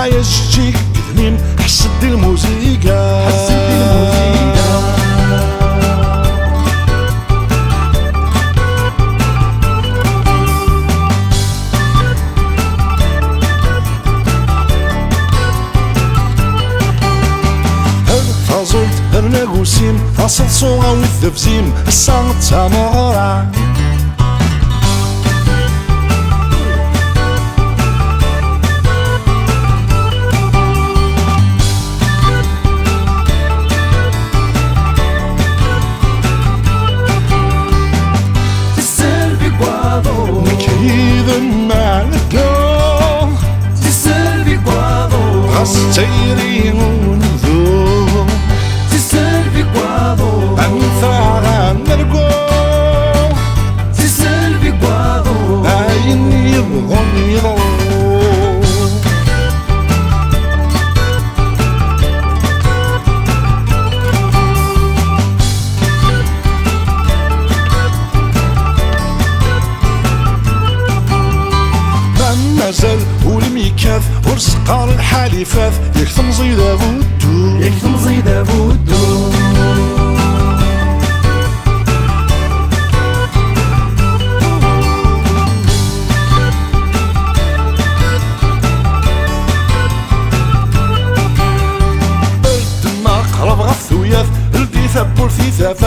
خايا جيك كذنين حسد الموسيقى فازلت برناغوسيم فاصل صوغا والذبزيم الصامت تامورا Tiri mundu ti servi quado Anthara nergo ti servi quado Ayni yubghamiro مازال والميكاث ورسقار الحليفات يكتم زيدا بودو يكتم زيدا بودو الدما قرب غف ثوياث البيثا بورثيثاف